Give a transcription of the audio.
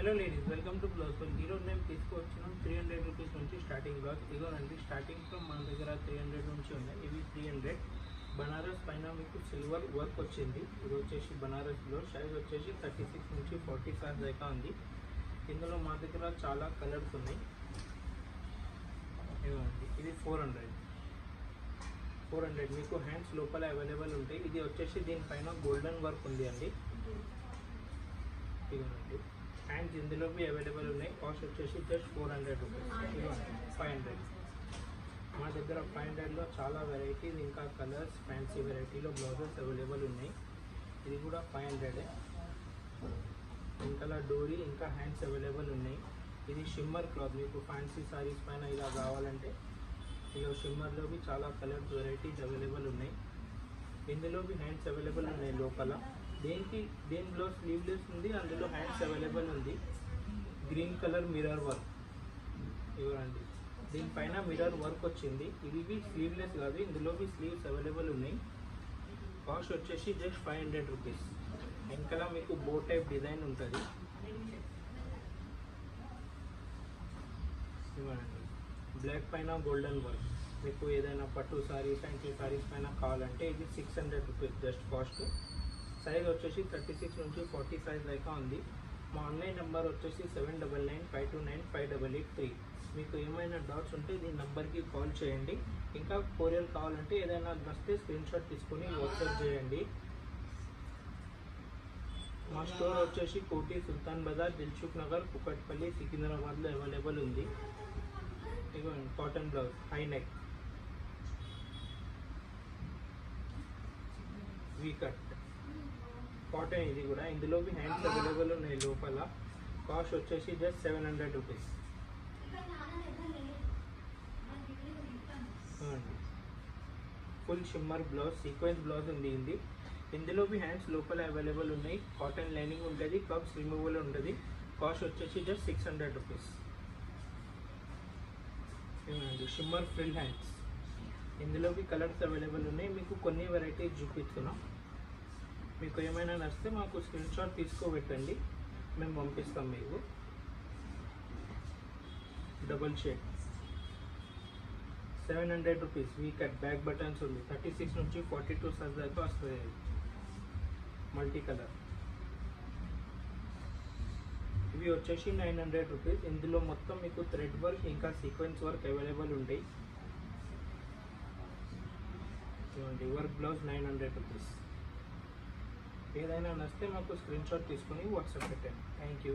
Hello ladies, welcome to blouse for. ఈరోజు నేను తీసుకువచ్చినాం 300 rupees నుంచి స్టార్టింగ్ బ్లౌజ్. ఇదిగోనండి, స్టార్టింగ్ ఫ్రమ్ మన దగ్గర 300 నుంచి ఉన్నాయి. ఇవి 300 బనారస్ పైన మీకు సిల్వర్ వర్క్ వచ్చింది. ఇది వచ్చేసి బనారస్ బ్లౌజ్. సైజ్ వచ్చేసి 36 నుంచి 45 దాకా ఉంది. ఇందులో మా దగ్గర చాలా కలర్స్ ఉన్నాయి. ఇదిగోనండి, ఇది 400 మీకు హ్యాండ్స్ లోపల అవైలబుల్ ఉంటాయి. ఇది వచ్చేసి దీనిపైన గోల్డెన్ వర్క్ ఉంది అండి. ఇదిగోనండి, హ్యాండ్స్ ఇందులో అవైలబుల్ ఉన్నాయి. కాస్ట్ వచ్చేసి జస్ట్ 400 రూపీస్. 500 మా దగ్గర 500లో చాలా వెరైటీస్ ఇంకా కలర్స్ ఫ్యాన్సీ వెరైటీలో బ్లౌజెస్ అవైలబుల్ ఉన్నాయి. ఇది కూడా 500. ఇంకా డోరీ ఇంకా హ్యాండ్స్ అవైలబుల్ ఉన్నాయి. ఇది షిమ్మర్ క్లాత్. మీకు ఫ్యాన్సీ సారీస్ పైన ఇలా కావాలంటే ఇలా షిమ్మర్లో చాలా కలర్స్ వెరైటీస్ అవైలబుల్ ఉన్నాయి. ఇందులో హ్యాండ్స్ అవైలబుల్ ఉన్నాయి లోపల. దేని బ్లౌజ్ స్లీవ్లెస్ ఉంది, అందులో హ్యాండ్స్ అవైలబుల్ ఉంది. గ్రీన్ కలర్ మిర్రర్ వర్క్ ఇవ్వండి. దీనిపైన మిర్రర్ వర్క్ వచ్చింది. ఇవి స్లీవ్లెస్ కాదు, ఇందులో స్లీవ్స్ అవైలబుల్ ఉన్నాయి. కాస్ట్ వచ్చేసి జస్ట్ 500 రూపీస్. వెనకాల మీకు బో టైప్ డిజైన్ ఉంటుంది. ఇవ్వండి, బ్లాక్ పైన గోల్డెన్ వర్క్. మీకు ఏదైనా పట్టు సారీ ఫ్యాన్సీ సారీస్ పైన కావాలంటే ఇది 600 రూపీస్ జస్ట్ కాస్ట్. సైజ్ వచ్చేసి 36 నుంచి 45 దాకా ఉంది. మా ఆన్లైన్ నెంబర్ వచ్చేసి 7995295883. మీకు ఏమైనా డౌట్స్ ఉంటే దీని నెంబర్కి కాల్ చేయండి. ఇంకా కొరియర్ కావాలంటే ఏదైనా నచ్చితే స్క్రీన్ షాట్ తీసుకొని వాట్సాప్ చేయండి. మా స్టోర్ వచ్చేసి కోటి, సుల్తాన్ బజార్, దిల్సుఖ్ నగర్, కుకట్పల్లి, సికింద్రాబాద్లో అవైలబుల్ ఉంది. ఇదిగోండి, cotton blouse, high neck, we cut cotton. ఇది కూడా ఇందులో హ్యాండ్స్ అవైలబుల్ ఉన్నాయి లోపల. కాస్ట్ వచ్చేసి just 700 rupees. Full shimmer blouse, sequence blouse ఉంది. ఇందులో హ్యాండ్స్ లోపల అవైలబుల్ ఉన్నాయి. కాటన్ లైనింగ్ ఉంటుంది, కప్స్ రిమూవల్ ఉంటుంది. కాస్ట్ వచ్చేసి జస్ట్ 600 రూపీస్. ఇవ్వండి, షిమ్మర్ ఫ్రిల్ హ్యాండ్స్. ఇందులో కలర్స్ అవైలబుల్ ఉన్నాయి. మీకు కొన్ని వెరైటీస్ చూపిస్తున్నాం. మీకు ఏమైనా నచ్చితే మాకు స్క్రీన్ షాట్ తీసుకోబెట్టండి, మేము పంపిస్తాం మీకు. Double shade 700 rupees. We cut back buttons ఉంది. 36 నుంచి 42 సైజ్ దాకా వస్తుంది. Multi colour. ఇవి వచ్చేసి 900 రూపీస్. ఇందులో మొత్తం మీకు థ్రెడ్ వర్క్ ఇంకా సీక్వెన్స్ వర్క్ అవైలబుల్ ఉంటాయి. ఇవ్వండి, వర్క్ బ్లౌజ్ 900 రూపీస్. ఏదైనా నచ్చితే మాకు స్క్రీన్ షాట్ తీసుకొని వాట్సాప్ పెట్టండి. Thank you.